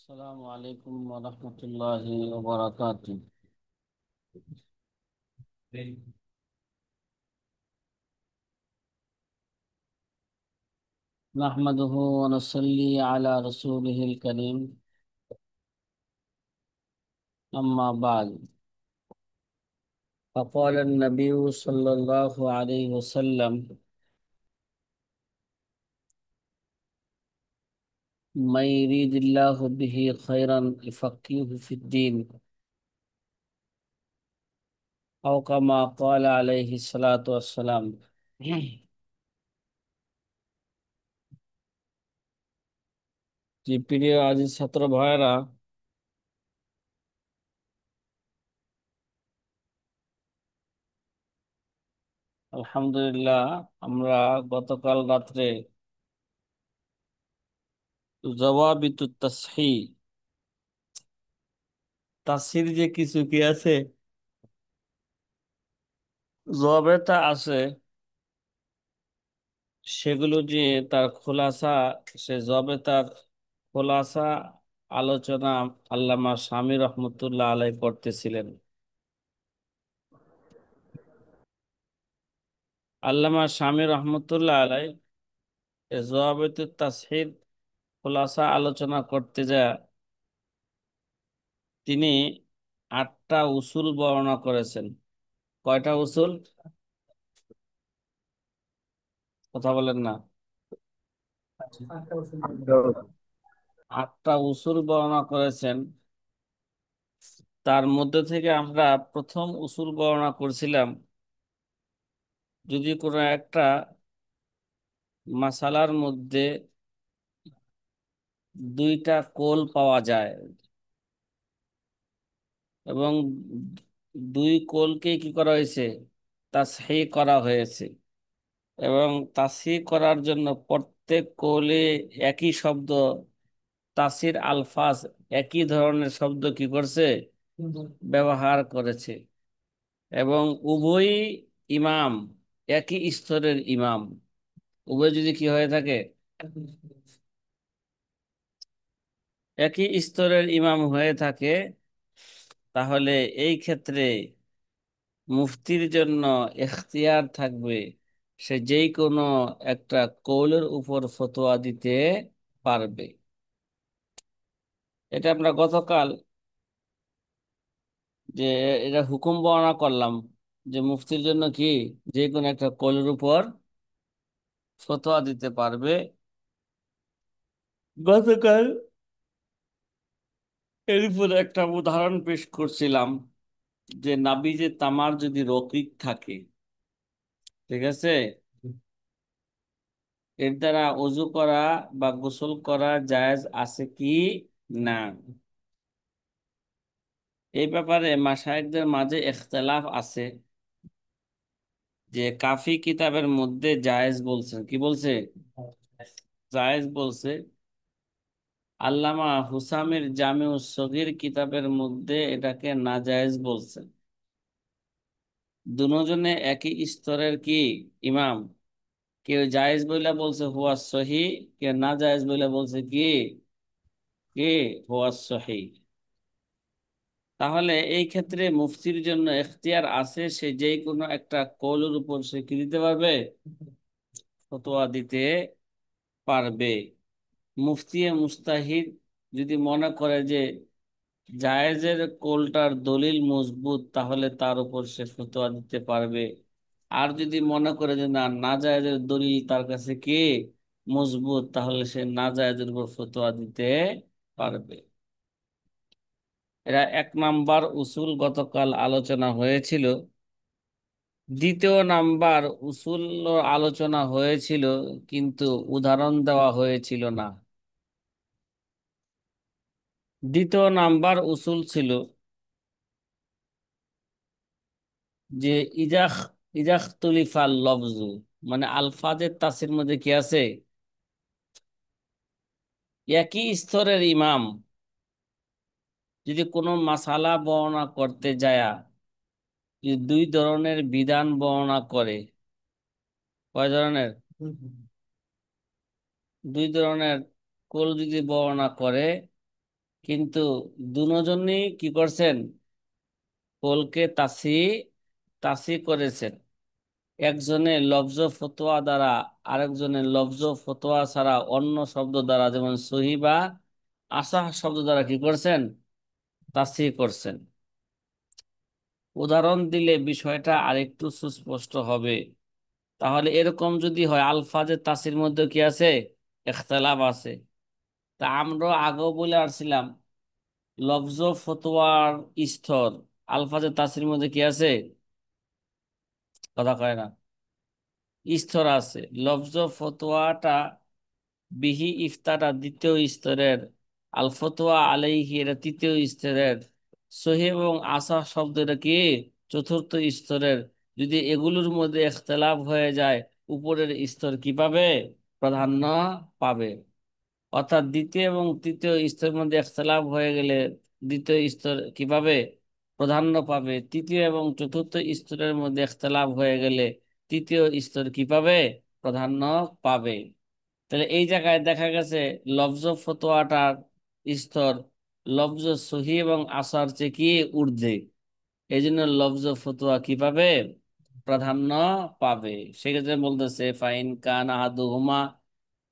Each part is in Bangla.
আসসালামু আলাইকুম ওয়া রাহমাতুল্লাহি ওয়া বারাকাতুহু। নাহমাদুহু ওয়া নুসাল্লি আলা রাসূলিহিল কারীম, আম্মা বা'দ। فقال النبي صلى الله عليه وسلم: من يريد الله به خيرا يفقهه في الدين، أو كما قال عليه الصلاة والسلام। যে প্রিয় আজিজ ছাত্র ভাইরা, আলহামদুলিল্লাহ, আমরা গতকাল রাত্রে জওয়াবিতুত তাসহিহ, তাফসীর যে কিছু কি আছে, জবাবেতা আছে, সেগুলো যে তার খোলাসা, সে জবাবেতার খোলাসা আলোচনা আল্লামা শামী রহমতুল্লাহ আলাই করতেছিলেন। আল্লামা শামী রহমতুল্লাহ আলাই জবাবেতুত তাসহিহ খোলাসা আলোচনা করতে যায় তিনি 8টা উসুল বর্ণনা করেছেন। কয়টা উসুল? কথা বলেন না। 8টা উসুল বর্ণনা করেছেন। তার মধ্যে থেকে আমরা প্রথম উসুল বর্ণনা করছিলাম, যদি কোনো একটা মাসালার মধ্যে দুইটা কোল পাওয়া যায় এবং দুই কোলকে কি করা হয়েছে, তাসহিহ করা হয়েছে, এবং তাসহিহ করার জন্য প্রত্যেক কোলে একই শব্দ, তাসির আলফাজ, একই ধরনের শব্দ কি করছে, ব্যবহার করেছে, এবং উভয়ই ইমাম, একই স্তরের ইমাম। উভয় যদি কি হয়ে থাকে, একই স্তরের ইমাম হয়ে থাকে, তাহলে এই ক্ষেত্রে মুফতির জন্য এখতিয়ার থাকবে, সে যেই কোনো একটা কৌলের উপর ফতোয়া দিতে পারবে। এটা আমরা গতকাল যে এটা হুকুম বর্ণনা করলাম, যে মুফতির জন্য কি যে কোনো একটা কৌলের উপর ফতোয়া দিতে পারবে। গতকাল এর উপর একটা উদাহরণ পেশ করছিলাম, যে নাবিজে তামার যদি রকিক থাকে, ঠিক আছে, এর দ্বারা ওযু করা বা গোসল করা জায়েজ আছে কি না, এই ব্যাপারে মাশায়েখদের মাঝে ইখতিলাফ আছে। যে কাফি কিতাবের মধ্যে জায়েজ বলছেন, কি বলছে, জায়েজ বলছে। আল্লামা হুসামের জামিউস সগীর কিতাবের মধ্যে এটাকে নাজায়েজ বলছেন। দুজনে একই স্তরের কি ইমাম, কেউ জায়েজ বইলা বলছে হুয়া সহি, কেউ না জায়েজ বইলা বলছে কি কি হুয়া সহি। তাহলে এই ক্ষেত্রে মুফতির জন্য এখতিয়ার আছে, সে যেই কোনো একটা কওলের উপর সে কি দিতে পারবে, ফতোয়া দিতে পারবে। মুফতি মুস্তাহিদ যদি মনে করে যে জায়েজের কওলটার দলিল মজবুত, তাহলে তার উপর সে ফতোয়া দিতে পারবে। আর যদি মনে করে যে না, না জায়েজের দলিল তার কাছে কি মজবুত, তাহলে সে না জায়েজের উপর ফতোয়া দিতে পারবে। এরা 1 নাম্বার উসুল গতকাল আলোচনা হয়েছিল। দ্বিতীয় নাম্বার উসুল আলোচনা হয়েছিল, কিন্তু উদাহরণ দেওয়া হয়েছিল না। দ্বিতীয় নাম্বার উসুল ছিল যে ইজাখ ইজাখতুলিফাল লফজু, মানে আলফাজের তাসির মধ্যে কি আছে, একই স্তরের ইমাম যদি কোনো মাসালা বর্ণনা করতে যায়, যদি দুই ধরনের বিধান বর্ণনা করে, কয় ধরনের, দুই ধরনের কুল যদি বর্ণনা করে, কিন্তু দুজনই কি করছেন, কোলকে তাসি তাসি করেছেন। একজনের লফজ ফতোয়া দ্বারা, আরেকজনের লফজ ফতোয়া ছাড়া অন্য শব্দ দ্বারা, যেমন সহি বা আসাহ শব্দ দ্বারা কি করছেন, তাসি করছেন। উদাহরণ দিলে বিষয়টা আরেকটু সুস্পষ্ট হবে। তাহলে এরকম যদি হয়, আলফাজে তাসির মধ্যে কি আছে, ইখতিলাফ আছে। তা আমরা আগেও বলে আসছিলাম, লফজ ফতোয়ার স্তর আলফাজে তাসির মধ্যে কি আছে, কথা কয় না, স্তর আছে। লফজ ফতোয়াটা বিহি ইফতাটা দ্বিতীয় স্তরের, আল ফতোয়া আলাইহি এটা তৃতীয় স্তরের, সহি এবং আসা শব্দ এটা কি চতুর্থ স্তরের। যদি এগুলোর মধ্যে ইখতিলাফ হয়ে যায়, উপরের স্তর কি পাবে, প্রাধান্য পাবে। অর্থাৎ দ্বিতীয় এবং তৃতীয় স্তরের মধ্যে ইখতিলাফ হয়ে গেলে দ্বিতীয় স্তর কি পাবে, প্রাধান্য পাবে। তৃতীয় এবং চতুর্থ স্তরের মধ্যে ইখতিলাফ হয়ে গেলে তৃতীয় স্তর কি পাবে, প্রাধান্য পাবে। তাহলে এই জায়গায় দেখা গেছে লফজ ফতোয়াটার স্তর লফজ সহি এবং আসার চেয়ে কি ঊর্ধ্বে। এই জন্য লফজ ফতোয়া কি পাবে, প্রাধান্য পাবে। সেক্ষেত্রে বলতেছে ফাইন কান আহাদুহুমা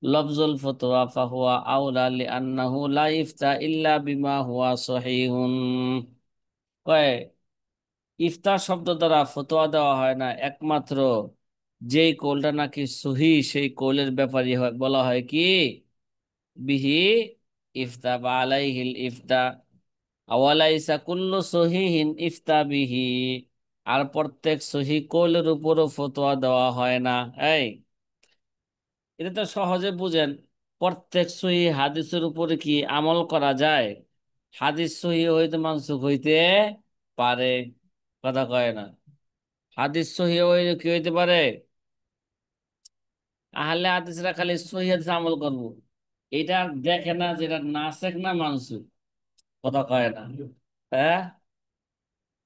লফজুল ফতোয়া ফাহুয়া আউলা লিআন্নাহু লা ইফতা ইল্লা বিমা হুয়া সহিহুন। কয় ইফতা শব্দ দ্বারা ফতোয়া দেওয়া হয় না, একমাত্র যেই কৌলটা নাকি সহি সেই কৌলের ব্যাপারই হয়, বলা হয় কি বিহি ইফতা বা আলাইহিল ইফতা। আওয়ালাইসা কুল্লু সহিহিন ইফতা বিহি। আর প্রত্যেক সহি কৌলের উপরও ফতোয়া দেওয়া হয় না। এই এটা তো সহজে বুঝেন, প্রত্যেক সহি হাদিসের উপরে কি আমল করা যায়, হাদিস সহি হইতে মানসুখ হইতে পারে, কথা কয় না। হাদিস সহি হইলে কি হইতে পারে, আহলে হাদিসরা খালি সহি হাদিস আমল করবো, এটা দেখে না যেটা নাসেখ না মানসুখ, কথা কয় না। হ্যাঁ,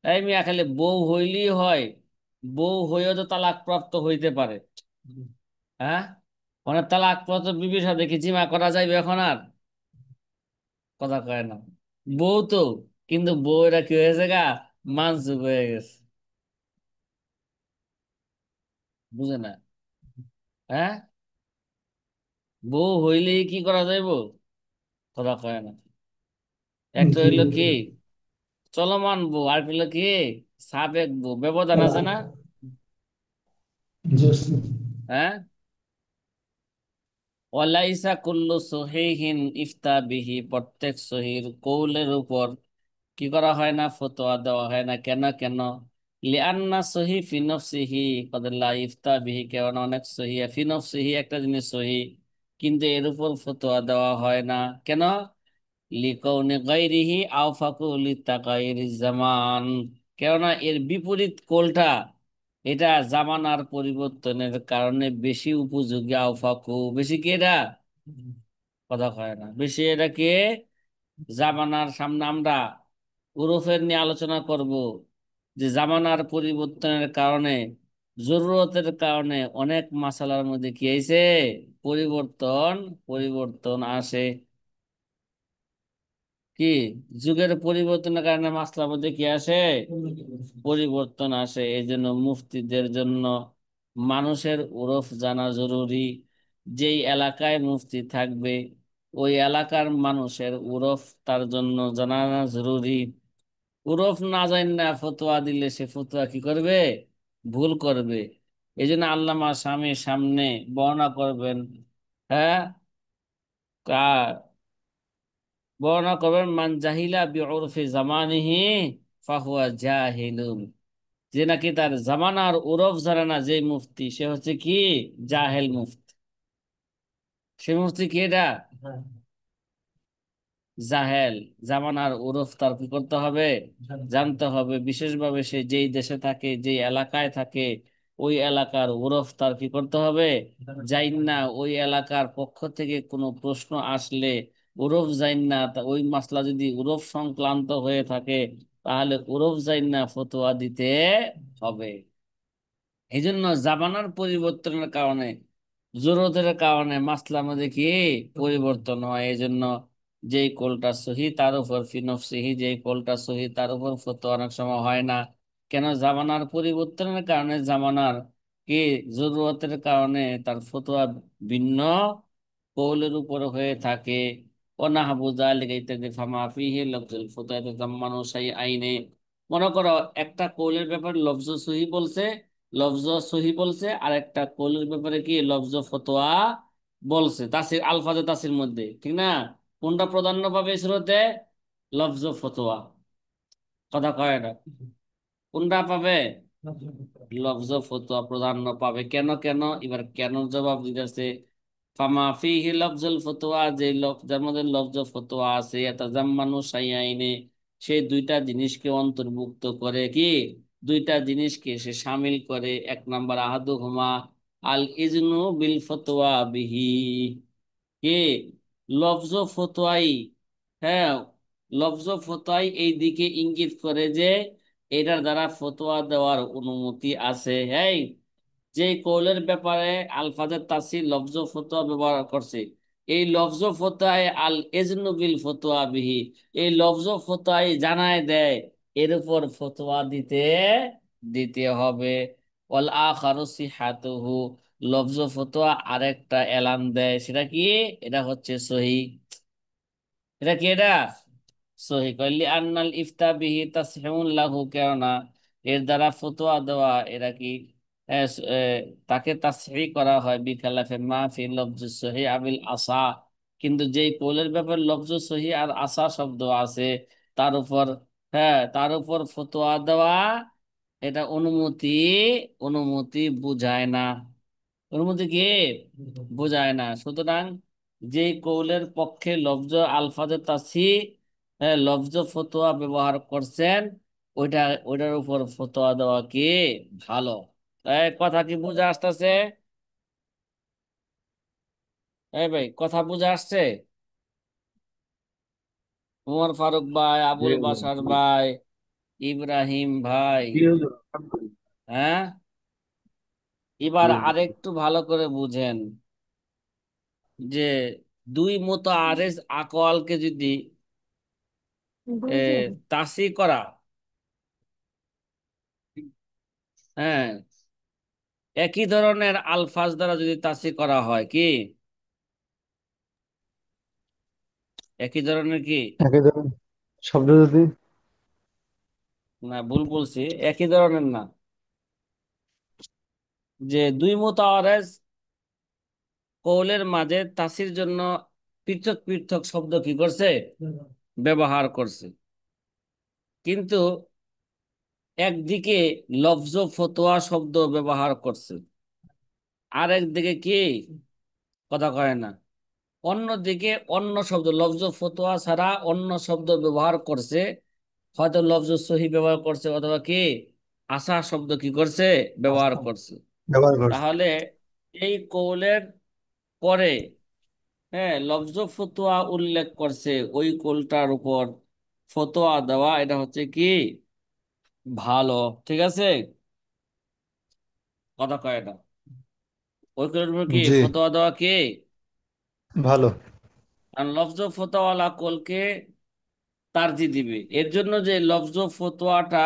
এই মিয়া খালি বউ হইলেই হয়, বউ হইও তো তালাক প্রাপ্ত হইতে পারে। হ্যাঁ, মানে তালাক প্রাপ্ত বিবির সাথে কি জিমা করা যাইবে এখন আর, কথা কয় না। বউ তো, কিন্তু বউরা কি হয়েছে গা, মানসুখ হয়ে গেছে, বুঝে না। হ্যাঁ, বউ হইলেই কি করা যাইব, কথা কয় না। একটা জি হইলো কি হুজুর। চলমান বউ, আর হইলো কি সাবেক বউ, ব্যবধান আছে না। জি হ্যাঁ, ওয়ালাইসা কুল্লু সহিহিন ইফতা বিহি, প্রত্যেক সহির কৌলের উপর কি করা হয় না, ফতোয়া দেওয়া হয় না। কেন কেন, লিআন্না সহি ফি নফসিহি কদ লা ইফতা বিহি, কেন অনেক সহি ফি নফসিহি একটা জিনিস সহি, কিন্তু এর উপর ফতোয়া দেওয়া হয় না। কেন, লিকাউনি গায়রিহি আওফাকু লিতাগায়িরি জামান, কেননা এর বিপরীত কোলটা এটা জামানার পরিবর্তনের কারণে বেশি উপযোগী। আওফাকু বেশি কি এটা, কথা কয় না, বেশি এটা কে জামানার সামনে আমরা উরফের নিয়ে আলোচনা করব, যে জামানার পরিবর্তনের কারণে, জরুরতের কারণে অনেক মাসালার মধ্যে কি হয়েছে, পরিবর্তন পরিবর্তন আসে। কি, যুগের পরিবর্তনের কারণে মাসলার মধ্যে কি আসে, পরিবর্তন আসে। এই জন্য মুফতিদের জন্য মানুষের উরফ জানা জরুরি। যেই এলাকায় মুফতি থাকবে ওই এলাকার মানুষের উরফ তার জন্য জানা জরুরি। উরফ না জান না ফতোয়া দিলে সে ফতোয়া কি করবে, ভুল করবে। এই জন্য আল্লামা স্বামীর সামনে বর্ণনা করবেন। হ্যাঁ, বর্ণনা করবেন মান জাহিলা বিউরফি জামানিহি ফাহুয়া জাহিলুন, যে নাকি তার জামানার উরফ জানে না যে মুফতি, সে হচ্ছে কি জাহেল মুফতি। সে মুফতি কি এটা, জাহেল। জামানার উরফ তার কি করতে হবে, জানতে হবে। বিশেষভাবে সে যেই দেশে থাকে, যেই এলাকায় থাকে, ওই এলাকার উরফ তার কি করতে হবে, জাইন না। ওই এলাকার পক্ষ থেকে কোনো প্রশ্ন আসলে উরফ জাইন না, ওই মাসলা যদি উরফ সংক্রান্ত হয়ে থাকে তাহলে উরফ জাইন না ফতোয়া দিতে হবে। এই জন্য জামানার পরিবর্তনের কারণে, জরুরতের কারণে মাসলার মধ্যে কি পরিবর্তন হয়। এই জন্য যেই কৌলটা সহি তার উপর, ফি নফসিহি যেই কৌলটা সহি তার উপর ফতোয়া অনেক সময় হয় না। কেন? জামানার পরিবর্তনের কারণে, জামানার কি জরুরতের কারণে তার ফতোয়া ভিন্ন কৌলের উপর হয়ে থাকে। অনাহাবু যালিকা ইত্যাদি। ফামা ফিহি লফজুল ফতোয়া তাযাম্মানু শাইআইনে। মনে করো একটা কৌলের ব্যাপারে লফজ সহি বলছে, লফজ সহি বলছে, আর একটা কৌলের ব্যাপারে কি লফজ ফতোয়া বলছে, তাসির আলফাজে তাসির মধ্যে, ঠিক না? কোনটা প্রাধান্য পাবে এই শুরুতে? লফজ ফতোয়া। কথা কয় না? কোনটা পাবে? লফজ ফতোয়া প্রাধান্য পাবে। কেন কেন? এবার কেন জবাব দিতেছে। ফামা ফিহি লফজুল ফতোয়া, যে যার মধ্যে লফজ ফতোয়া আছে, ইয়াতাজাম্মানু শাইআইনে, সেই দুইটা জিনিসকে অন্তর্ভুক্ত করে। কি দুইটা জিনিসকে সে শামিল করে? এক নাম্বার আহাদুহুমা আল ইজনু বিল ফতোয়া বিহি। কি লফজ ফতোয়াই, হ্যাঁ, লফজ ফতোয়াই এই দিকে ইঙ্গিত করে যে এটার দ্বারা ফতোয়া দেওয়ার অনুমতি আছে। হ্যাঁ, যে কৌলের ব্যাপারে আলফাজের তাসির লফজ ফতোয়া ব্যবহার করছে, এই লফজ ফতোয়ায় আল এজনু বিল ফতোয়া বিহি, এই লফজ ফতোয়ায় জানায় দেয় এর উপর ফতোয়া দিতে দিতে হবে। ওয়াল আখারু সিহাতুহু, লফজ ফতোয়া আরেকটা এলান দেয়, সেটা কি? এটা হচ্ছে সহি। এটা কি? এটা সহি। কইলি আন্নাল ইফতা বিহি তাসহিহুন লাহু, কেননা এর দ্বারা ফতোয়া দেওয়া, এরা কি তাকে তাসহিহ করা হয়। বিখালাফে মা ফি লফজ সহি আবিল আসা, কিন্তু যেই কৌলের ব্যাপারে লফজ সহি আর আসা শব্দ আছে, তার উপর, হ্যাঁ, তার উপর ফতোয়া দেওয়া, এটা অনুমতি, অনুমতি বুঝায় না। অনুমতি কি বোঝায় না। সুতরাং যে কৌলের পক্ষে লফজ আলফাজে তাসি, লফজ ফতোয়া ব্যবহার করছেন, ওইটা, ওইটার উপর ফতোয়া দেওয়া কি ভালো। কথা কি বুঝে আসতেছে? এই ভাই, কথা বুঝে আসছে? উমর ফারুক ভাই, জি আবুল হুজুর। বাশার ভাই, ইব্রাহিম ভাই, জি হুজুর। হ্যাঁ, জি এবার হুজুর। আরেকটু ভালো করে বুঝেন যে দুই মুতাআরিজ আকওয়ালকে যদি এ, তাসি করা, হ্যাঁ, একই ধরনের আলফাজ দ্বারা যদি তাসি করা হয়, কি একই ধরনের কি, একই ধরুন শব্দ যদি না ভুল বলছি, একই ধরনের না, যে দুই মুতাওয়ারেজ কৌলের মাঝে তাসির জন্য পৃথক পৃথক শব্দ কি করছে, ব্যবহার করছে, কিন্তু একদিকে লফজ ফতোয়া শব্দ ব্যবহার করছে, আর একদিকে কি, কথা কয় না, অন্যদিকে অন্য শব্দ লফজ ফতোয়া ছাড়া অন্য শব্দ ব্যবহার করছে, হয়তো লফজ সহি ব্যবহার করছে, অথবা কি আসা শব্দ কি করছে, ব্যবহার করছে। ব্যবহার করছে। তাহলে এই কৌলের পরে, হ্যাঁ, লফজ ফতোয়া উল্লেখ করছে, ওই কৌলটার উপর ফতোয়া দেওয়া, এটা হচ্ছে কি ভালো। ঠিক আছে? কথা কয় না? ওই কৌলের উপর কি জি, ফতোয়া দেওয়া কি ভালো। আর লফজ ফতোয়ালা কৌলকে তারজি দিবে। এর জন্য যে লফজ ফতোয়াটা,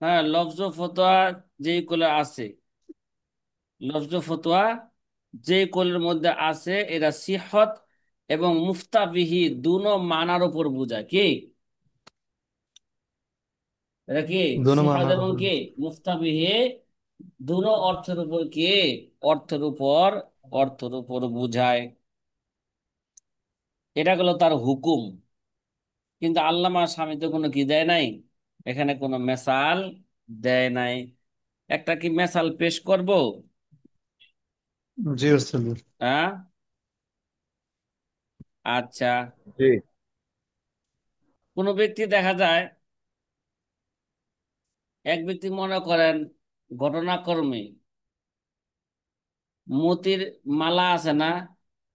হ্যাঁ, লফজ ফতোয়া যেই কোলে আছে, লফজ ফতোয়া যেই কোলের মধ্যে আছে, এরা সিহত এবং মুফতাবিহি দুনো মানার উপর বোঝায়। কি এটা? কি দোনো সিহত মানার এবং উপর। কি মুফতাবিহি দুনো অর্থের উপর, কি অর্থের উপর, অর্থের উপর বুঝায়। এটা গেল তার হুকুম। কিন্তু আল্লামা স্বামী তো কোনো কি দেয় নাই, এখানে কোনো মেসাল দেয় নাই। একটা কি মেসাল পেশ করব? জি ওস্তাদ। হ্যাঁ, আচ্ছা। জি। কোনো ব্যক্তি দেখা যায়, এক ব্যক্তি মনে করেন ঘটনাক্রমে মতির মালা আছে না,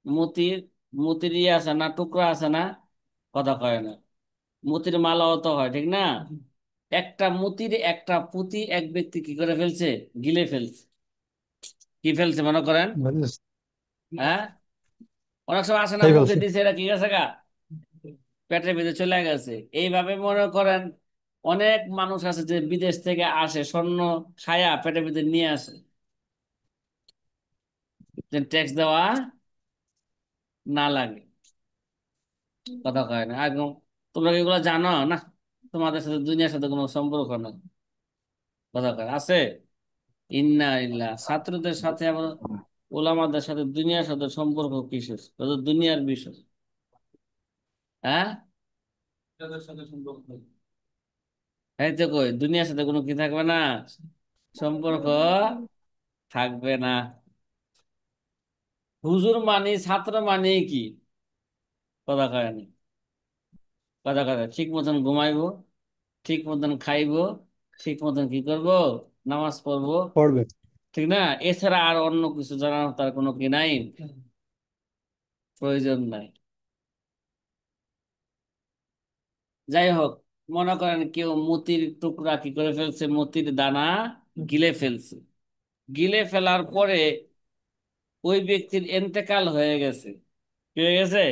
মতির, মতির ইয়ে আছে না, টুকরা আছে না, কথা কয় না, মতির মালাও তো হয়, ঠিক না? একটা মতির একটা পুঁতি এক ব্যক্তি কি করে ফেলছে, গিলে ফেলছে। কি ফেলছে মনে করেন? বুঝেছ? হ্যাঁ, অনেক সময় আসে না, খাই মুখে ফেলছে। দিছে, এটা কি গেছে গা, পেটের ভিতরে চলে গেছে। এইভাবে মনে করেন অনেক মানুষ আছে যে বিদেশ থেকে আসে স্বর্ণ খায়া পেটের ভিতরে নিয়ে আসে, যে ট্যাক্স দেওয়া না লাগে। কথা কয় না একদম। তোমরা কি এগুলো জানো না? তোমাদের সাথে দুনিয়ার সাথে কোনো সম্পর্ক নাই। কথা কয় আছে। ইন্না ইল্লাহ ছাত্রদের সাথে আবার ওলামাদের সাথে দুনিয়ার সাথে সম্পর্ক কিসের? ওটা তো দুনিয়ার বিষয়। হ্যাঁ, তাদের সাথে সম্পর্ক নেই। এই তো কই দুনিয়ার সাথে কোনো কি থাকবে না, সম্পর্ক থাকবে না। হুজুর মানি ছাত্র মানি কি? কথা কয় না। কথা কথা ঠিক মতন ঘুমাইবো, ঠিক মতন খাইবো, ঠিক মতন কি করব, নামাজ পড়বো, পড়বে। ঠিক না? এছাড়া আর অন্য কিছু জানার তার কোনো কি নাই, প্রয়োজন নাই। যাই হোক, মনে করেন কেউ মতির টুকরা কি করে ফেলছে, মতির দানা গিলে ফেলছে। গিলে ফেলার পরে ওই ব্যক্তির এন্তেকাল হয়ে গেছে। কি হয়ে গেছে?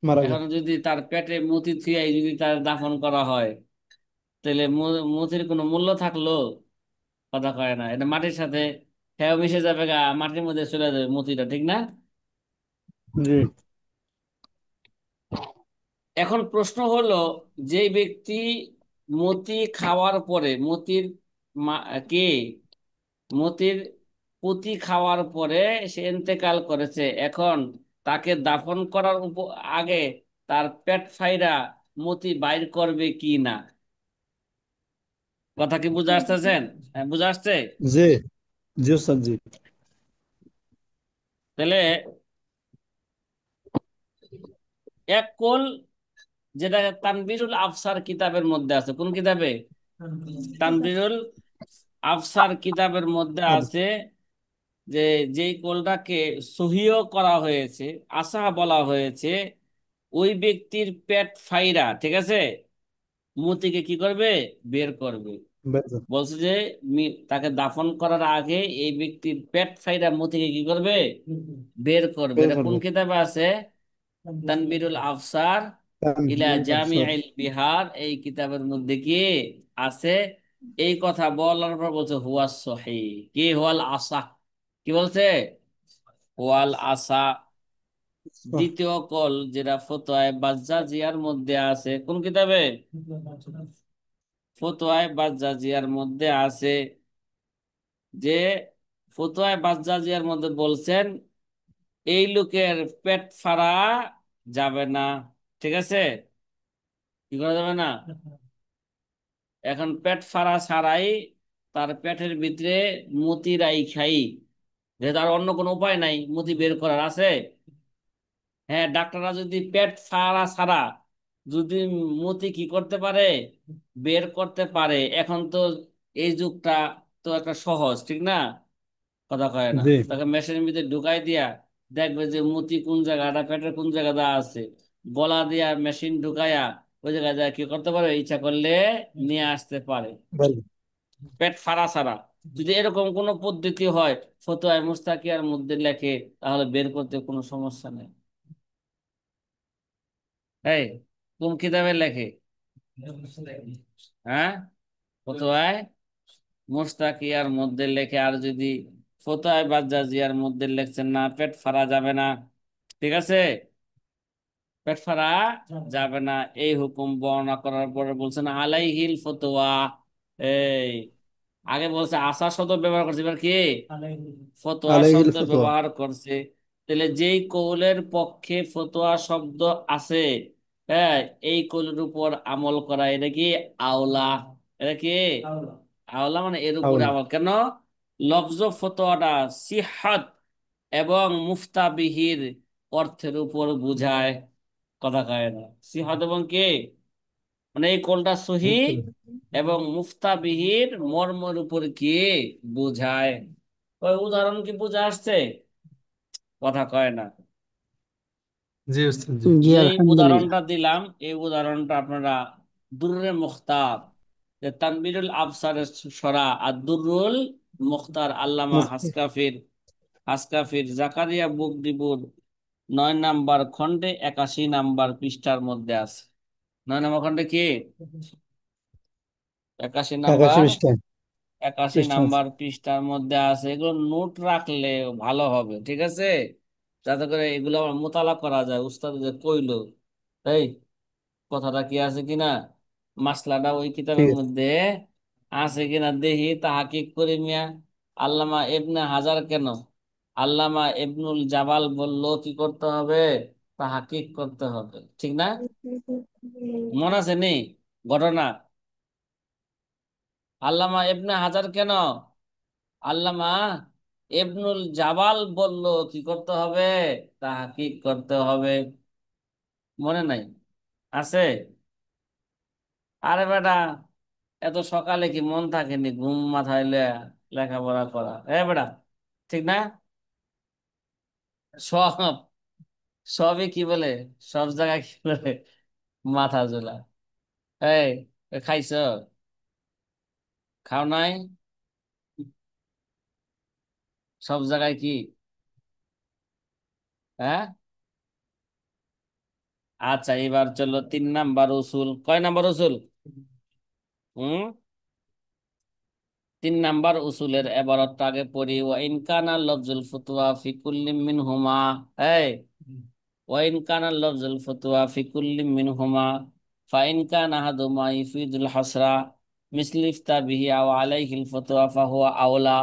মারা এখন গেছে। যদি তার পেটে মতি থুয়াই যদি তার দাফন করা হয়, তাহলে মতির কোনো মূল্য থাকলো? কথা কয় না। এটা মাটির সাথে খেয়ে মিশে যাবে গা, মাটির মধ্যে চলে যাবে মতিটা, ঠিক না? জি। এখন প্রশ্ন হলো, যে ব্যক্তি মতি খাওয়ার পরে মতির মা কে মতির পুতি খাওয়ার পরে সে ইন্তেকাল করেছে, এখন তাকে দাফন করার আগে তার পেট ফাইরা মতি বাইর করবে কি না? কথা কি বুঝে আসতেছেন? হ্যাঁ, বুঝে আসছে? জি। জি ওস্তাদ জি। তাহলে এক কোল, যেটা তানবীরুল আফসার কিতাবের মধ্যে আছে। কোন কিতাবে? তানবীরুল আফসার কিতাবের মধ্যে আব আছে যে যেই কোলটাকে সহিহ করা হয়েছে, আসাহ বলা হয়েছে, ওই ব্যক্তির পেট ফাইরা, ঠিক আছে, মতিকে কি করবে? বের করবে। বেতন। বলছে যে তাকে দাফন করার আগে এই ব্যক্তির পেট ফাইরা মতিকে কি করবে? বের করবে। বের এটা কোন করবে। কিতাবে আছে? তানবীরুল আফসার ইলা তানভীরুল আবসার। জামিউল বিহার, এই কিতাবের মধ্যে কি আছে? এই কথা বলার পর বলছে হুয়াস সহিহ। কি হুয়াল আসা? কি বলছে? হুয়াল আসা। দ্বিতীয় কল যেটা ফতোয়ায়ে বাজ্জাজিয়ার মধ্যে আছে। কোন কিতাবে? ফতোয়ায়ে বাজ্জাজিয়ার মধ্যে আছে যে, ফতোয়ায়ে বাজ্জাজিয়ার মধ্যে বলছেন এই লোকের পেট ফাড়া যাবে না। ঠিক আছে? কি করা যাবে না? এখন পেট ফাড়া ছাড়াই তার পেটের ভিতরে মতি খাই, যেহেতু আর অন্য কোনো উপায় নাই মতি বের করার, আছে? হ্যাঁ, ডাক্তাররা যদি পেট ফাড়া ছাড়া যদি মতি কি করতে পারে, বের করতে পারে, এখন তো এই যুগটা তো একটা সহজ, ঠিক না? কথা কয় না। জি। তাকে মেশিনের ভিতরে ঢুকাই দিয়া দেখবে যে মতি কোন জায়গাটা, পেটের কোন জায়গাটা আছে, গলা দিয়া মেশিন ঢুকাইয়া ওই জায়গায় যায় কি করতে পারে, ইচ্ছা করলে নিয়ে আসতে পারে, বল। পেট ফাড়া ছাড়া। যদি এরকম কোনো পদ্ধতি হয়, ফতোয়ায়ে মুস্তাকিয়ার মধ্যে লেখে, তাহলে বের করতে কোনো সমস্যা নেই। এই কোন কিতাবে লেখে? হ্যাঁ, ফতোয়ায়ে মুস্তাকিয়ার মধ্যে লেখে। আর যদি ফতোয়ায়ে বাজ্জাজিয়ার মধ্যে লেখছেন না, পেট ফাড়া যাবে না, ঠিক আছে, পেট ফাড়া যাবে না, এই হুকুম বর্ণনা করার পরে বলছেন আলাইহিল ফতোয়া। এই আগে বলছে আসা শব্দ ব্যবহার করছে, এবার কি ফতোয়া আলাইহিল শব্দ ফতোয়া। ব্যবহার করছে। তাহলে যেই কৌলের পক্ষে ফতোয়া শব্দ আছে, হ্যাঁ, এই কৌলের উপর আমল করা এটা কি আওলা। এটা কি আওলা, মানে এর উপরে আউলা। আমল কেন? লফজ ফতোয়াটা সিহাত এবং মুফতাবিহির অর্থের উপর বুঝায়। কথা কয় না। সিহাত এবং কি, মানে এই কলটা সহি এবং মুফতাবিহির মর্মের উপর কি বুঝায়। ওই উদাহরণ কি বুঝা আসছে? কথা কয় না। জি ওস্তাদ জি। জি যেই আলহামদুলিল্লাহ। উদাহরণটা দিলাম এই উদাহরণটা আপনারা দুররে মুখতার, যে তানবীরুল আবসারের সরা আর দুরুল মুখতার আল্লামা মুক্তি। হাসকাফির জাকারিয়া বুক ডিপুর 9 নাম্বার খণ্ডে 81 নাম্বার পৃষ্ঠার মধ্যে আছে। 9 নাম্বার খণ্ডে কি, 81 নাম্বার, 81 পৃষ্ঠা। 81 নাম্বার পৃষ্ঠার মধ্যে আছে। এগুলো নোট রাখলে ভালো হবে, ঠিক আছে, যাতে করে এগুলো আবার মোতালা করা যায়, উস্তাদ যে কইলো এই কথাটা কি আছে কিনা, মাসলাটা ওই ঠিক কিতাবের আছে। মধ্যে আছে কিনা দেখি, তা হাকিক করি মিয়া। আল্লামা ইবনে হাজার কেন, আল্লামা ইবনুল জাবাল বলল কি করতে হবে, তা হাকিক করতে হবে, ঠিক না? মনে আছে নি ঘটনা? আল্লামা ইবনে হাজার কেন, আল্লামা ইবনুল জাবাল বলল কি করতে হবে, তা হাকিক করতে হবে। মনে নাই? আছে? আরে বেটা, এত সকালে কি মন থাকেনি ঘুম মাথায় লেখাপড়া করা, বেটা, ঠিক না? সব সবই কি বলে, সব জায়গায় কি বলে, মাথা ঝোলা। এই, খাইছো? খাও নাই? সব জায়গায় কি, হ্যাঁ? আচ্ছা, এবার চলো 3 নাম্বার উসুল। কয় নাম্বার উসুল? হুম, 3 নাম্বার উসুলের এবারতটা আগে পড়ি। ওয়া ইন কানা লফজুল ফুতওয়া ফি কুল্লি মিনহুমা, এই, ওয়া ইন কানা লফজুল ফুতওয়া ফি কুল্লি মিনহুমা ফা ইন কানা আহাদুমা ইফিদুল হাসরা মিসলি ইফতা বিহি আও আলাইহিল ফুতওয়া ফাহুয়া আওলা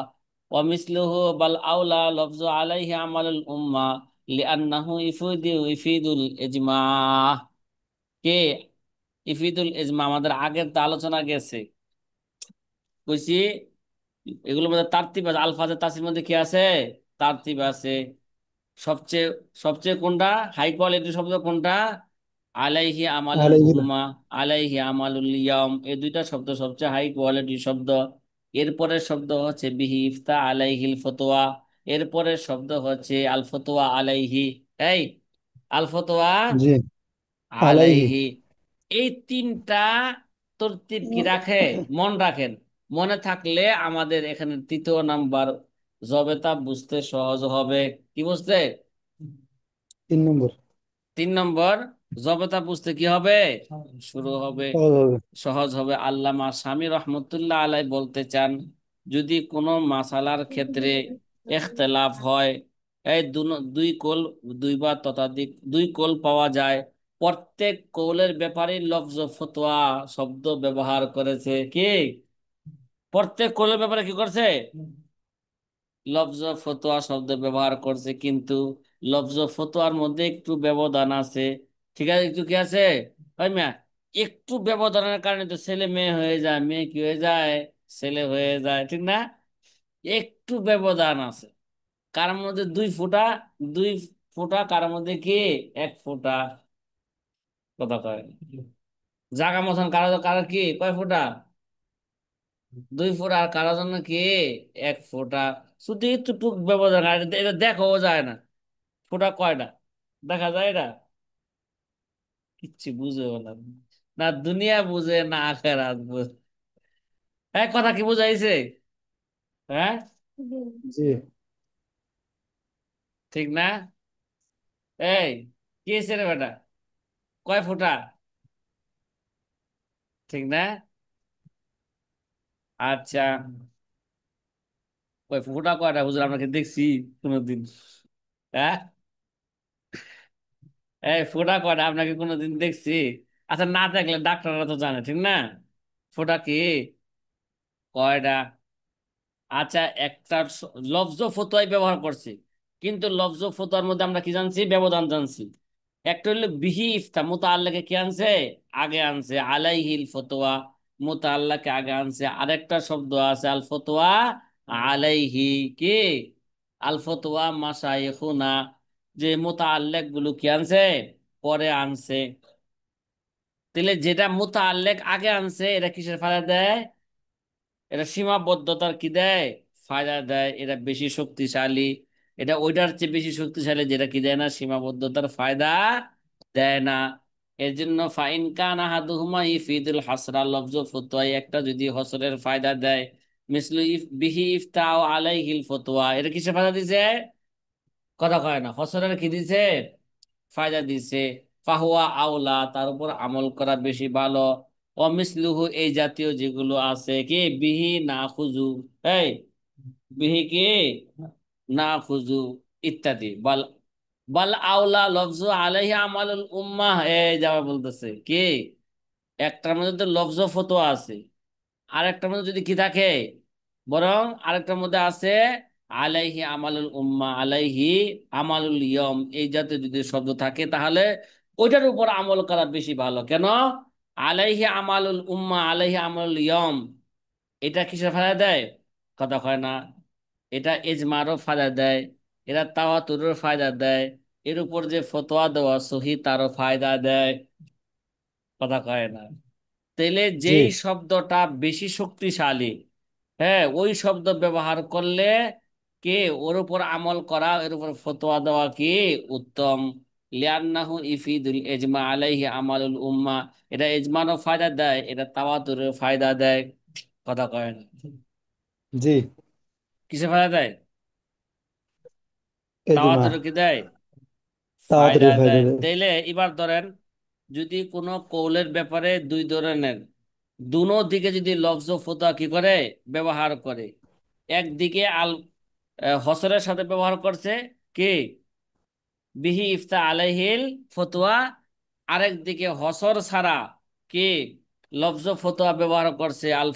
ওয়া মিসলুহু বাল আওলা লফজু আলাইহি আমালুল উম্মা লিআন্নাহু ইফিদুল ইজমা। কে ইফিদুল ইজমা? আমাদের আগের তো আলোচনা গেছে, কইছি এগুলোর মধ্যে তারতিব আছে, আলফাজে তাসির মধ্যে কি আছে, তারতিব আছে। সবচেয়ে সবচেয়ে কোনটা হাই কোয়ালিটির শব্দ কোনটা? আলাইহি আমালুল আলাইহিল্লাহ। উম্মা, আলাইহি আমালুল ইয়াম, এই দুইটা শব্দ সবচেয়ে হাই কোয়ালিটির শব্দ। এরপরের শব্দ হচ্ছে বিহি ইফতা আলাইহিল ফতোয়া, এরপরের শব্দ হচ্ছে আল ফতোয়া আলাইহি। এই, আল ফতোয়া জি। আলাইহি। আলাইহি, এই তিনটা তরতিব কি রাখে, মন রাখেন। মনে থাকলে আমাদের এখানে 3য় নাম্বার জবেতা বুঝতে সহজ হবে। কি বুঝতে? 3 নম্বর। 3 নম্বর জবেতা বুঝতে কি হবে, শুরু হবে, সহজ হবে। সহজ হবে। আল্লামা স্বামী রহমতুল্লাহ আলাই বলতে চান, যদি কোনো মাসালার ক্ষেত্রে ইখতিলাফ হয়, এই দুই কৌল, দুই বা ততোধিক দুই কৌল পাওয়া যায়, প্রত্যেক কৌলের ব্যাপারে লফজ ফতোয়া শব্দ ব্যবহার করেছে। কি, প্রত্যেক কৌলের ব্যাপারে কি করছে, লফজ ফতোয়া শব্দ ব্যবহার করছে, কিন্তু লফজ ফতোয়ার মধ্যে একটু ব্যবধান আছে। ঠিক আছে, একটু কি আছে, ওই মিয়া, একটু ব্যবধানের কারণে তো ছেলে মেয়ে হয়ে যায়, মেয়ে কি হয়ে যায়, ছেলে হয়ে যায়, ঠিক না? একটু ব্যবধান আছে, কার মধ্যে 2 ফোঁটা, 2 ফোঁটা, কার মধ্যে কি 1 ফোঁটা, কথা কয় জাগা মতন, কারো কারো কি কয় ফোঁটা, 2 ফোঁটা, আর কারোর জন্য কি 1 ফোঁটা। শুধু একটু টুক ব্যবধান, আর এটা দেখাও যায় না, ফোঁটা কয়টা দেখা যায় এটা, কিচ্ছু বুঝে না, না দুনিয়া বুঝে না আখেরাত বুঝে। এক কথা কি বুঝাইছে, হ্যাঁ? জি। ঠিক না? এই, কি হয়েছে রে বেটা, কয় ফোঁটা, ঠিক না? আচ্ছা, ওই ফোঁটা কয়টা হুজুর আপনাকে দেখছি কোনোদিন, হ্যাঁ? এই ফোঁটা কয়টা আপনাকে কোনোদিন দেখছি? আচ্ছা, না দেখলে ডাক্তাররা তো জানে, ঠিক না, ফোঁটা কি কয়টা। আচ্ছা, একটা লফজ ফতোয়াই ব্যবহার করছি, কিন্তু লফজ ফতোয়ার মধ্যে আমরা কি জানছি, ব্যবধান জানছি। একটা হলো বিহি ইফতা, মুতাআল্লাকে কি আনছে, আগে আনছে, আলাইহিল ফতোয়া, মুতাআল্লাকে আগে আনছে। আরেকটা শব্দ আছে আল ফতোয়া আলাইহি, কি, আল ফতোয়া মাশাইখুনা, যে মুতাআল্লাক গুলো কি আনছে, পরে আনছে। তাহলে যেটা মুতাআল্লাক আগে আনছে এটা কিসের ফায়দা দেয়, এটা সীমাবদ্ধতার কি দেয়, ফায়দা দেয়, এটা বেশি শক্তিশালী। এটা ওইটার চেয়ে বেশি শক্তিশালী, যেটা কি দেয় না, সীমাবদ্ধতার ফায়দা দেয় না। এর জন্য ফাইন কান আহাদুহুমা ইফিদুল হাসরা, লফজ ফতোয়া একটা যদি হসরের ফায়দা দেয়, মিসলু বিহি ইফতাও আলাইহিল ফতোয়া, এটা কিসের ফায়দা দিছে, কথা কয় না, হসরের কি দিছে, ফায়দা দিছে, ফাহুয়া আওলা, তার উপর আমল করা বেশি ভালো। অমিসলুহু, এই জাতীয় যেগুলো আছে, কি বিহি না খুজু, এই বিহি কি না খুজু ইত্যাদি। বাল বাল আওলা লফজু আলাইহি আমালুল উম্মাহ, এই যাওয়া বলতেছে কি একটার মধ্যে তো লফজ ফতোয়া আছে, আরেকটার মধ্যে যদি কি থাকে, বরং আরেকটার মধ্যে আছে আলাইহি আমালুল উম্মা, আলাইহি আমালুল ইয়ম, এই জাতীয় যদি শব্দ থাকে তাহলে ওইটার উপর আমল করা বেশি ভালো। কেন? আলাইহি আমালুল উম্মা, আলাইহি আমালুল ইয়ম, এটা কিসের ফায়দা দেয়? কথা কয় না। এটা ইজমারও ফায়দা দেয়, এরা তাওয়াতুরের ফায়দা দেয়, এর উপর যে ফতোয়া দেওয়া সহি তারও ফায়দা দেয়। কথা কয় না। তাইলে জি যেই শব্দটা বেশি শক্তিশালী, হ্যাঁ, ওই শব্দ ব্যবহার করলে কে ওর উপর আমল করা, এর উপর ফতোয়া দেওয়া কি উত্তম। লিয়ান্নাহু ইফিদুল ইজমা আলাইহি আমালুল উম্মা, এটা ইজমারও ফায়দা দেয়, এটা তাওয়াতুরের ফায়দা দেয়। কথা কয় না। জি। কিসে ফায়দা দেয়? এজমা। তাওয়াতুরে কি দেয়? ফায়দা তাড়াতাড়ি ফায়দা দেয়। দেয়। তাইলে এবার ধরেন, যদি কোনো কৌলের ব্যাপারে দুই ধরনের, দুনো দিকে যদি লফজ ফতোয়া কি করে ব্যবহার করে, একদিকে হসরের সাথে ব্যবহার করছে কি বিহি ইফতা আলাইহিল ফতোয়া, আরেক দিকে হসর ছাড়া কি লফজ ফতোয়া ব্যবহার করছে আল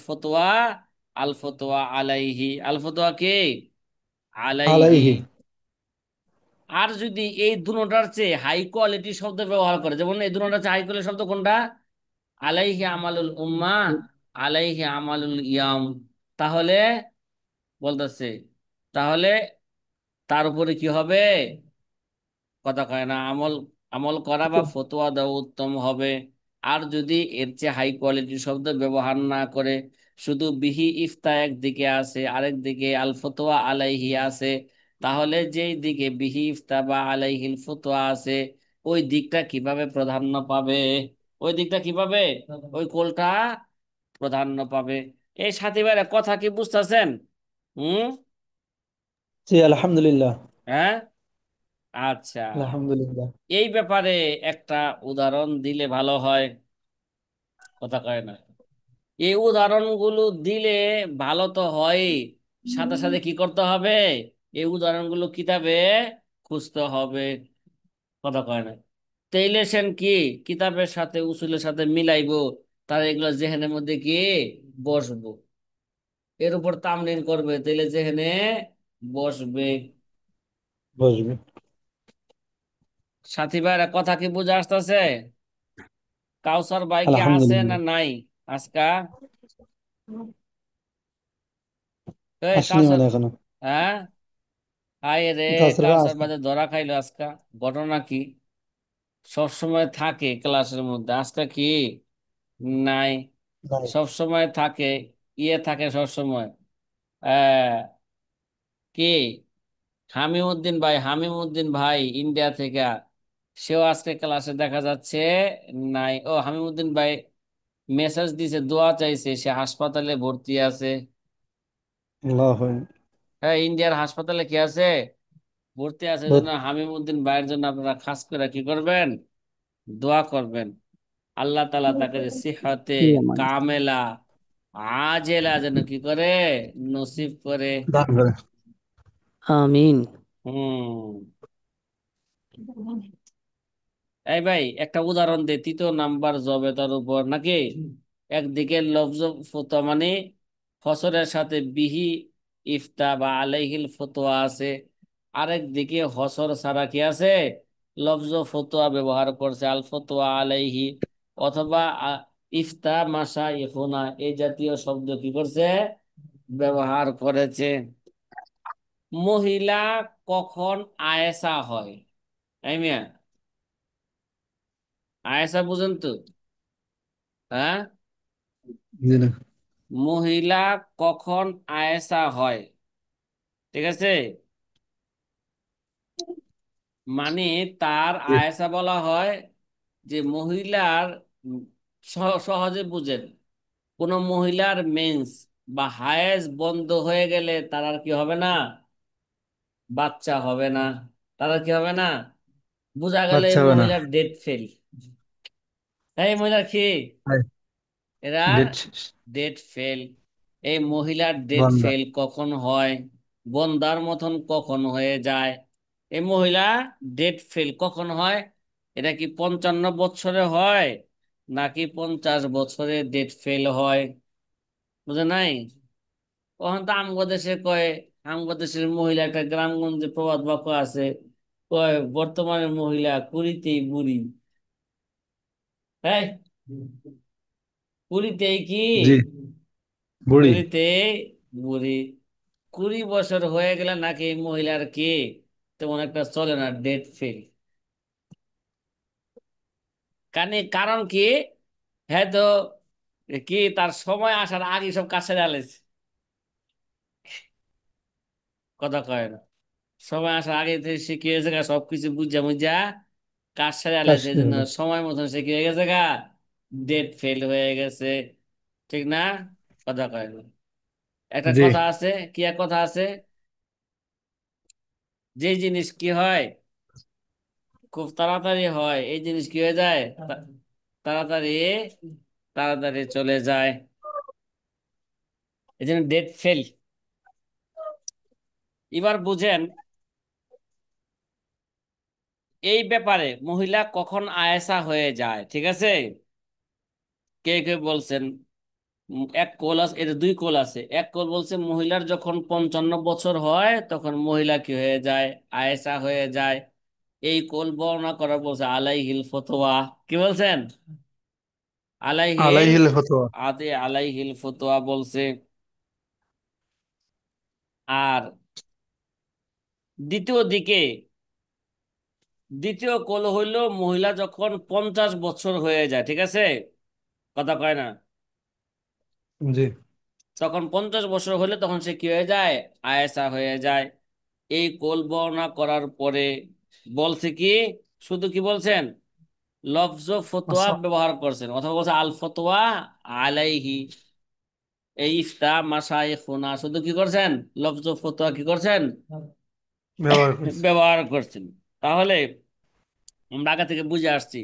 ফতোয়া আলাইহি, আল ফতোয়া কি আলাইহি। আলাইহি। আর যদি এই দুটোটার চেয়ে হাই কোয়ালিটি শব্দ ব্যবহার করে, যেমন এই দুটোটার চেয়ে হাই কোয়ালিটি শব্দ কোনটা? আলাইহি আমালুল উম্মা, আলাইহি আমালুল ইয়াম, তাহলে বলতেছে, তাহলে তার উপরে কি হবে? কথা কয় না, আমল আমল করা বা ফতোয়া দেওয়া উত্তম হবে। আর যদি এর চেয়ে হাই কোয়ালিটির শব্দ ব্যবহার না করে, শুধু বিহি ইফতা একদিকে আছে, আরেক দিকে আল ফতোয়া আলাইহি আছে, তাহলে যেই দিকে বিহি ইফতা বা আলাইহিল ফতোয়া আছে, ওই দিকটা কিভাবে প্রাধান্য পাবে? ওই দিকটা কিভাবে, ওই কোলটা প্রাধান্য পাবে। এই সাথী ভাইরা কথা কি বুঝতেছেন? হুম। জি আলহামদুলিল্লাহ। হ্যাঁ। আচ্ছা, আলহামদুলিল্লাহ। এই ব্যাপারে একটা উদাহরণ দিলে ভালো হয়। কথা কয় না। এই উদাহরণগুলো দিলে ভালো তো হয়, সাথে সাথে কি করতে হবে? এই উদাহরণগুলো কিতাবে খুঁজতে হবে। কথা কয় না। তাইলে সেন কি কিতাবের সাথে উসুলের সাথে মিলাইবো, তার এগুলো জেহেনের মধ্যে কি বসবো, এর উপর তামরিন করবে, তাইলে জেহেনে বসবে। বসবে। সাথী ভাইরা কথা কি বুঝে আসতেছে? কাউসার ভাই কি আছে না আলহামদুলিল্লাহ। নাই আজকা? এই আসেনি কাউসার, মানে এখনো। হ্যাঁ, হায় রে, কাউসার ভাই কাউসার আছে। বাদে ধরা খাইলো আজকা। ঘটনা কি? সব সময় থাকে ক্লাসের মধ্যে, আজকা কি নাই? নাই। সব সময় থাকে, ইয়ে থাকে সব সময়। আহ, কি হামিমউদ্দিন ভাই ইন্ডিয়া থেকে, সেও আজকে ক্লাসে দেখা যাচ্ছে নাই। ও হামিমউদ্দিন ভাই মেসেজ দিছে, দোয়া চাইছে, সে হাসপাতালে ভর্তি আছে। আল্লাহ। হ্যাঁ, ইন্ডিয়ার হাসপাতালে কি আছে, ভর্তি আছে। জন্য হামিমউদ্দিন ভাইয়ের জন্য আপনারা খাস করে কি করবেন? দোয়া করবেন। আল্লাহ তাআলা তাকে যে সিহতে জি আমার কামেলা আজেলা যেন কি করে নসিব করে। দান করে। আমিন। হুম। এই ভাই একটা উদাহরণ দে, তৃতীয় নাম্বার জবেতার উপর নাকি। একদিকে লফজ ফতোয়া মানে ফসরের সাথে বিহি ইফতা বা আলাইহিল ফতোয়া আছে, আরেক দিকে হসর ছাড়া কি আছে লফজ ফতোয়া ব্যবহার করছে আল ফতোয়া আলাইহি, অথবা ইফতা মাসা ইফুনা, এই জাতীয় শব্দ কি করছে ব্যবহার করেছে। মহিলা কখন আয়েশা হয়? এই মিয়া, আয়েশা বুঝেন তো? হ্যাঁ, জি না। মহিলা কখন আয়েশা হয়? ঠিক আছে, মানে তার জি। আয়েশা বলা হয় যে মহিলার, উম, সহজে বুঝেন, কোন মহিলার মেন্স বা হায়েজ বন্ধ হয়ে গেলে তার আর কি হবে না, বাচ্চা হবে না। তার আর কি হবে না, বোঝা গেল বাচ্চা এই হবে না। মহিলার ডেট ফেল। এই মহিলার কি, হাই, এরার ডেট শেষ। Date fail. এই মহিলার ডেট বান্দা। ফেল কখন হয়? বন্দার মতন কখন হয়ে যায়? এই মহিলা ডেট ফেল কখন হয়? এটা কি 55 বছরে হয়, নাকি 50 বছরে ডেট ফেল হয়? বুঝে নাই? তখন তো আমগো দেশে কয়, আমগো দেশের মহিলা একটা গ্রামগঞ্জে প্রবাদ বাক্য আছে, কয় বর্তমানে মহিলা কুড়িতেই বুড়ি। হ্যাঁ, কুড়িতেই কি, জি। বুড়ি। কুড়িতে বুড়ি। 20 বছর হয়ে গেলে নাকি এই মহিলার কি তেমন একটা চলে না, ডেট ফেল। কারণ কি, হ্যাঁ তো কি তার সময় আসার আগে সব কাজ সেরে আলেছে। কথা কয় না, সময় আসার আগে থেকে সে কি হয়েছে গা, সবকিছু বুঝা মুঝা কাজ সেরে আলেছে, এই জন্য কাশ্মীর। সময় মতন সে কি হয়ে গেছে গা, ডেট ফেল হয়ে গেছে। ঠিক না? কথা কয় না। একটা জি। কথা আছে, কি এক কথা আছে, যে জিনিস কি হয় খুব তাড়াতাড়ি হয়, এই জিনিস কি হয়ে যায়, তাড়াতাড়ি তাড়াতাড়ি চলে যায়। এই জন্য ডেট ফেল। এবার বুঝেন এই ব্যাপারে মহিলা কখন আয়েশা হয়ে যায়। ঠিক আছে, কে কে বলছেন? এক কল আছে, এটা দুই কল আছে। এক কল বলছে মহিলার যখন 55 বছর হয় তখন মহিলা কি হয়ে যায়, আয়েশা হয়ে যায়। এই কল বর্ণনা করা বলছে আলাইহিল ফতোয়া। কি বলছেন? আলাইহিল, আলাইহিল ফতোয়া। আদে আলাইহিল ফতোয়া বলছে। আর দ্বিতীয় দিকে, দ্বিতীয় কল হইল মহিলা যখন 50 বছর হয়ে যায়। ঠিক আছে, কথা কয় না, জি। তখন 50 বছর হলে তখন সে কি হয়ে যায়, আয়েশা হয়ে যায়। এই কোল বর্ণনা করার পরে বলছে কি, শুধু কি বলছেন, লফজ ফতোয়া আচ্ছা। ব্যবহার করছেন, অথবা বলছে আল ফতোয়া আলাইহি। এই ইফতা মাশায়েখুনা শুধু কি করছেন, লফজ ফতোয়া কি করছেন, ব্যবহার করছি। ব্যবহার করছেন। তাহলে আমরা আগে থেকে বুঝে আসছি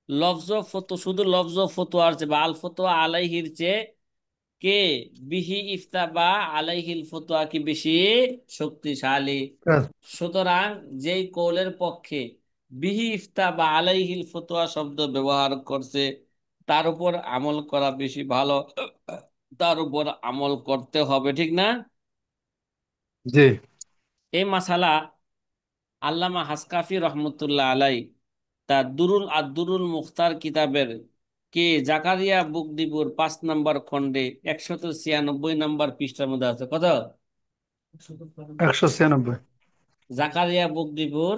লফজ ফতো, শুধু লফজ ফতোয়ার চেয়ে বা আল ফতোয়া আলাইহির চেয়ে কে বিহি ইফতা বা আলাইহিল ফতোয়া কি বেশি শক্তিশালী। কাজ। সুতরাং যেই কৌলের পক্ষে বিহি ইফতা বা আলাইহিল ফতোয়া শব্দ ব্যবহার করছে তার উপর আমল করা বেশি ভালো, তার উপর আমল করতে হবে। ঠিক না? জি। এই মাসালা আল্লামা হাসকাফি রহমতুল্লাহ আলাই তার দুরুল আদ-দুরুল মুখতার কিতাবের কে জাকারিয়া বুক ডিপুর 5 নম্বর খণ্ডে 196 নম্বর পৃষ্ঠার মধ্যে আছে। কত? 196। জাকারিয়া বুক ডিপুর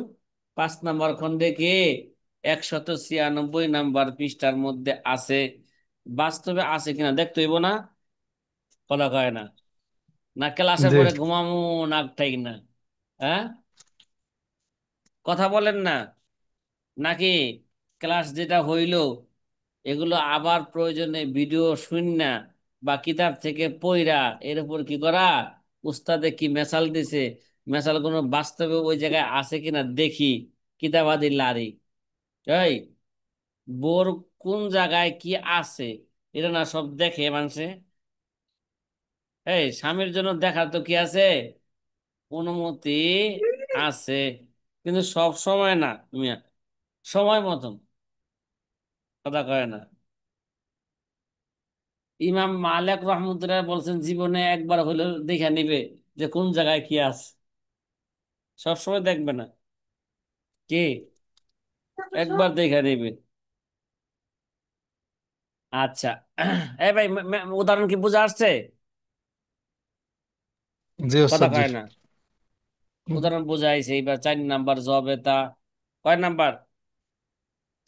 5 নম্বর খণ্ডে কে 196 নম্বর পৃষ্ঠার মধ্যে আছে। বাস্তবে আছে কিনা দেখতে হইব না? কথা কয় না, না ক্লাসে জি। পরে ঘুমামু, না ঠিক না? হ্যাঁ, কথা বলেন না, নাকি ক্লাস যেটা হইল এগুলো আবার প্রয়োজনে ভিডিও শুননা বা কিতাব থেকে পইরা এর উপর কি করা, উস্তাদে কি মেসাল দিছে, মেসাল কোনো বাস্তবে ওই জায়গায় আছে কিনা দেখি, কিতাবাদি লারি। এই বোর কোন জায়গায় কি আছে এটা না সব দেখে মানুষে। এই স্বামীর জন্য দেখার তো কি আছে, অনুমতি আছে, কিন্তু সব সময় না মিয়া, সময় মতন। কথা কয় না। ইমাম মালিক রহমতুল্লাহ বলছেন জীবনে একবার হলেও দেখে নিবে যে কোন জায়গায় কি আছে। সবসময় দেখবে না, কি একবার দেখে নিবে। আচ্ছা, এই ভাই উদাহরণ কি বুঝা আসছে? জি কথা ওস্তাদ জি। কয় না, উদাহরণ বুঝাইছে। এইবার 4 নাম্বার জবে তা, কয় নাম্বার?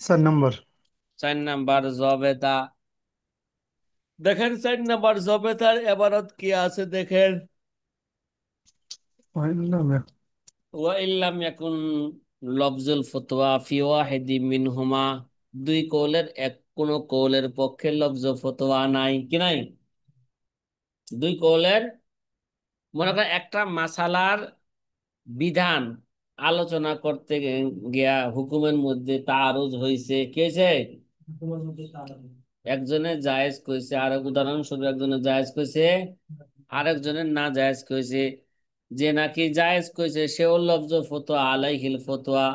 4 নম্বর। 4 নাম্বার জবে তা, দেখেন 4 নাম্বার জবে তার এবারত কি আছে দেখেন। ওয়া ইল্লাম ইয়াকুন লফজুল ফতোয়া ফি ওয়াহিদি মিনহুমা, দুই কৌলের এক কোন কৌলের পক্ষে লফজ ফতোয়া নাই। কি নাই? দুই কৌলের, মনে করেন একটা মাসালার বিধান আলোচনা করতে গিয়া হুকুমের মধ্যে তারুজ হয়েছে, কে হয়েছে? একজনে জায়েজ কইছে, আর উদাহরণস্বরূপ একজনে জায়েজ কইছে, আরেকজনের না জায়েজ কইছে। যে নাকি জায়েজ কইছে সেও লফজ ফতোয়া আলাইহিল ফতোয়া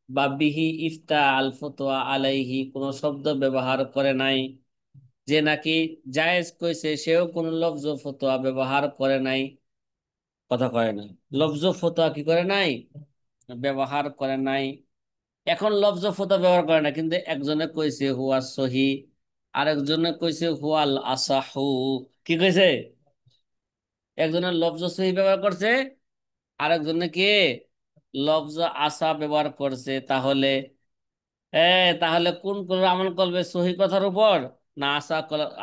বা বিহি ইফতা আল ফতোয়া আলাইহি কোনো শব্দ ব্যবহার করে নাই। যে নাকি জায়েজ কইছে সেও কোনো লফজ ফতোয়া ব্যবহার করে নাই। কথা কয় না, লফজ ফতোয়া কি করে নাই? ব্যবহার করে নাই। এখন লফজ ফতোয়া ব্যবহার করে না, কিন্তু একজনে কইছে হুয়া সহি, আরেকজনে কইছে হুয়াল আসাহু। কি কইছে? একজনের লফজ সহি ব্যবহার করছে, আরেকজনে কি লফজ আসা ব্যবহার করছে। তাহলে তাহলে কোন কোন আমল করবে, সহি কথার উপর না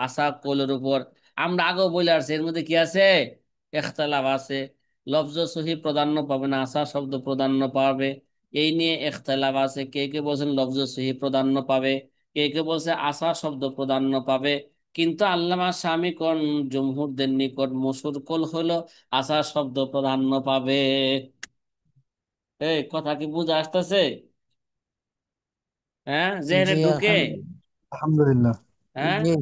আশা কলের উপর? আমরা আগেও বলে আসছি এর মধ্যে কি আছে, ইখতিলাফ আছে। লফজ সহি প্রাধান্য পাবে না আশা শব্দ প্রাধান্য পাবে, এই নিয়ে ইখতিলাফ আছে। কে কে বলছেন লফজ সহি প্রাধান্য পাবে, কে কে বলছে আশা শব্দ প্রাধান্য পাবে। কিন্তু আল্লামা স্বামী কোন জমহুরদের নিকট মশহুর কল হলো আশা শব্দ প্রাধান্য পাবে। এই কথা কি বুঝে আসতেছে? হ্যাঁ, জেনে জি ঢুকে? আলহামদুলিল্লাহ। আলহামদুলিল্লাহ। হ্যাঁ, জি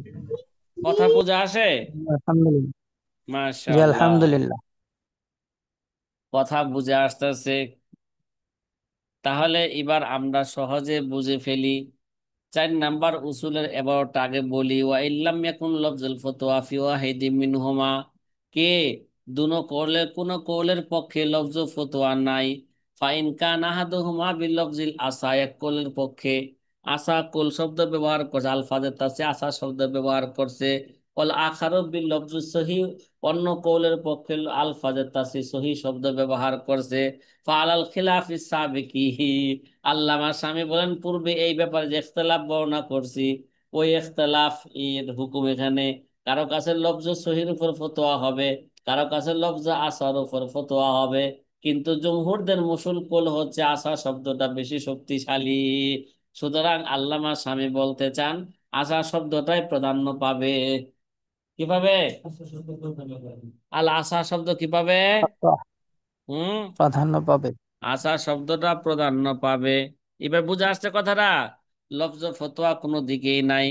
কথা বুঝে আসে? আলহামদুলিল্লাহ। জি মাশাআল্লাহ, আলহামদুলিল্লাহ। কথা বুঝে আসতেছে। তাহলে এবার আমরা সহজে বুঝে ফেলি। 4 নাম্বার উসুলের এবারটা আগে বলি। ওয়া ইল্লাম ইয়াকুন লফজুল ফতোয়া ফি ওয়াহিদিন মিনহুমা, কে দুনো কৌলের কোন কৌলের পক্ষে লফজ ফতোয়া নাই। ফাইন কান আহাদুহুমা বিল লফজিল আসা, এক কৌলের পক্ষে আসা কুল শব্দ ব্যবহার করছে, আলফাজের তাসে আসা শব্দ ব্যবহার করছে। ওয়াল আখারু বিল লফজু সহি, অন্য কৌলের পক্ষে আলফাজের তাসে সহি শব্দ ব্যবহার করছে। ফালাল খিলাফিস সাবিকি, আল্লামা স্বামী বলেন পূর্বে এই ব্যাপারে যে ইখতিলাফ বর্ণনা করছি, ওই ইখতিলাফ এর হুকুম এখানে। কারো কাছে লফজ সহির উপর ফতোয়া হবে, কারো কাছে লফজ আসার উপর ফতোয়া হবে। কিন্তু জমহুরদের মুসুল কুল হচ্ছে আসা শব্দটা বেশি শক্তিশালী। সুতরাং আল্লামা স্বামী বলতে চান আসা শব্দটাই প্রাধান্য পাবে। কিভাবে আল আসা শব্দ কিভাবে? হুম, প্রাধান্য পাবে। আশা শব্দটা প্রাধান্য পাবে। এবার বুঝে আসছে কথাটা? লফজ ফতোয়া কোনো দিকেই নাই।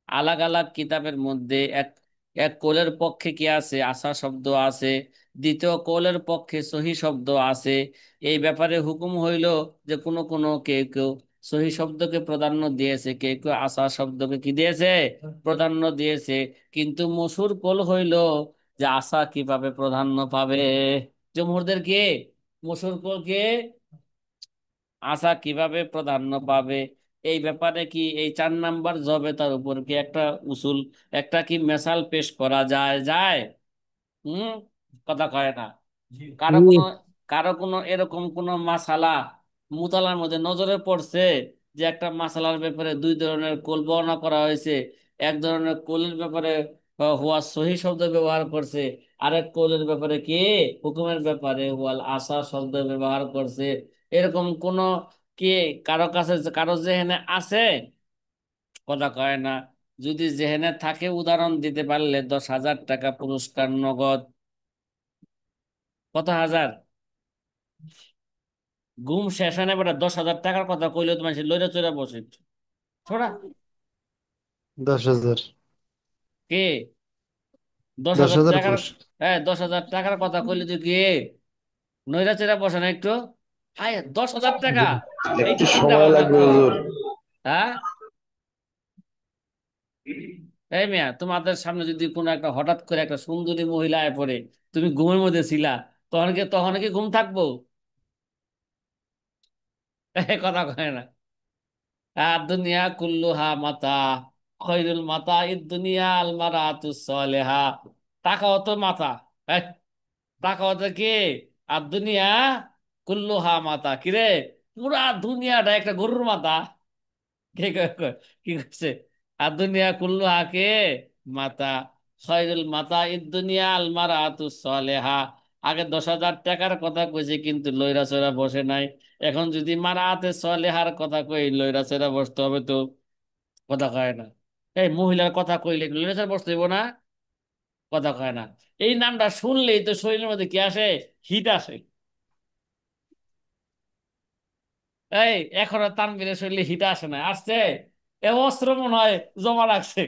আলাগ আলাগ কিতাবের মধ্যে এক এক কৌলের পক্ষে কি আছে, আশা শব্দ আছে, দ্বিতীয় কৌলের পক্ষে সহি শব্দ আছে। এই ব্যাপারে হুকুম হইল যে কোনো কোনো কেউ কেউ সহি শব্দকে প্রাধান্য দিয়েছে, কেউ কেউ আশা শব্দকে কি দিয়েছে, প্রাধান্য দিয়েছে। কিন্তু মশহুর কৌল হইল যে আশা কিভাবে প্রাধান্য পাবে। জমহুরদের কি মসুর কে আশা কিভাবে প্রাধান্য পাবে, এই ব্যাপারে কি এই 4 নাম্বার জবে তার উপর কি একটা উসুল, একটা কি মেসাল পেশ করা যায়? যায়? হুম, কথা কয় না। কারো জি কোনো কারো কোনো এরকম কোনো মাসালা মুতালার মধ্যে নজরে পড়ছে যে একটা মাসালার ব্যাপারে 2 ধরনের কোল বর্ণনা করা হয়েছে। এক ধরনের কোলের ব্যাপারে হুয়া সহি শব্দ ব্যবহার করছে, আরেক কোলের ব্যাপারে কি হুকুমের ব্যাপারে হুয়াল আশা শব্দ ব্যবহার করছে। এরকম কোন কি কারো কাছে কারো জেহেনে আছে? কথা কয় না। যদি জেহেনে থাকে উদাহরণ দিতে পারলে 10,000 টাকা পুরস্কার নগদ। কত হাজার? ঘুম শেষ হয় না বেটা, 10,000 টাকার কথা কইলে তোমার সে লইরা চইরা বসে ছোড়া। 10,000। কে দশ দশ হাজার হাজার টাকার পুরস্কার। 10,000 টাকার কথা কইলে তুই কি নইরা চইরা বসে না একটু? হায়, 10,000 টাকা! একটু এইটা চিন্তা সময় ভাবনা লাগবে কর। হুজুর। হ্যাঁ, এই মিয়া, তোমাদের সামনে যদি কোনো একটা হঠাৎ করে একটা সুন্দরী মহিলা আয় পড়ে, তুমি ঘুমের মধ্যে ছিলা, তখন কি ঘুম থাকবো? কথা কয় না। আর দুনিয়া কুল্লুহা মাতা, খৈরুল মাতা ইদ দুনিয়া আল মারাতুস সালেহা। টাকা অত মাথা, এই, টাকা অত কি? আর দুনিয়া কুল্লুহা মাতা, কিরে পুরা দুনিয়াটা একটা গরুর মাথা। কে কি করছে? আর দুনিয়া কুল্লুহা কে মাতা, খৈরুল মাতা ইদ দুনিয়া আল মারাতুস সালেহা। আগে 10,000 টাকার কথা কইছে কিন্তু লইরা চড়া বসে নাই। এখন যদি মারাতে সলেহার কথা কই লইরা চড়া বসতে হবে তো। কথা কয় না। এই মহিলার কথা কইলে লইরা চড়া বসতে হইব না? কথা কয় না। এই নামটা শুনলেই তো শরীরের মধ্যে কি আসে, হিট আসে। এই এখনো তানভীরের শরীরে হিট আসে না, আসছে? এ অস্ত্র মনে হয় জমা রাখছে।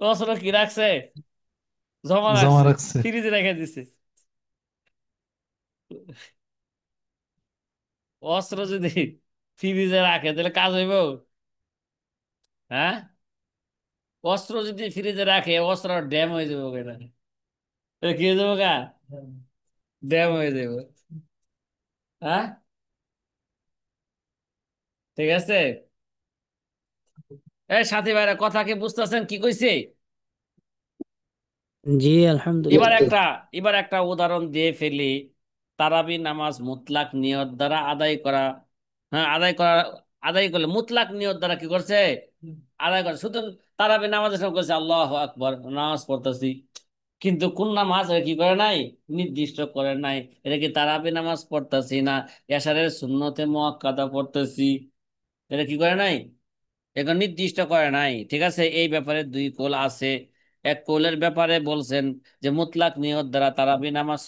অস্ত্র কি রাখছে? জমা জমা রাখছে, রাখছে। ফ্রিজে রেখে দিছে। অস্ত্র যদি ফ্রিজে রাখে তাহলে কাজ হইব? হ্যাঁ, অস্ত্র যদি ফ্রিজে রাখে অস্ত্র ড্যাম হয়ে যাবো কেন? কি হয়ে যাবো গা? ড্যাম হয়ে যাবো। হ্যাঁ, ঠিক আছে। এই সাথী ভাইরা কথা কি বুঝতেছেন কি কইছে? জি এবার আলহামদুলিল্লাহ। একটা এবার একটা উদাহরণ দিয়ে ফেলি। তারাবি নামাজ মুতলাক নিয়ত দ্বারা আদায় করা। হ্যাঁ, আদায় করলে মুতলাক নিয়ত দ্বারা কি করছে? আদায় করে শুধু। তারাবি নামাজের সময় করছে আল্লাহু আকবার, নামাজ পড়তেছি। কিন্তু কোন নামাজ এটা কি করে নাই, নির্দিষ্ট করে নাই। এটা কি তারাবি নামাজ পড়তেছি না এশারের সুন্নতে মুআক্কাদা পড়তেছি, এটা কি করে নাই, এখন নির্দিষ্ট করে নাই। ঠিক আছে, এই ব্যাপারে দুই কৌল আছে। এক কৌলের ব্যাপারে বলছেন যে মুতলাক নিয়ত দ্বারা তারাবি নামাজ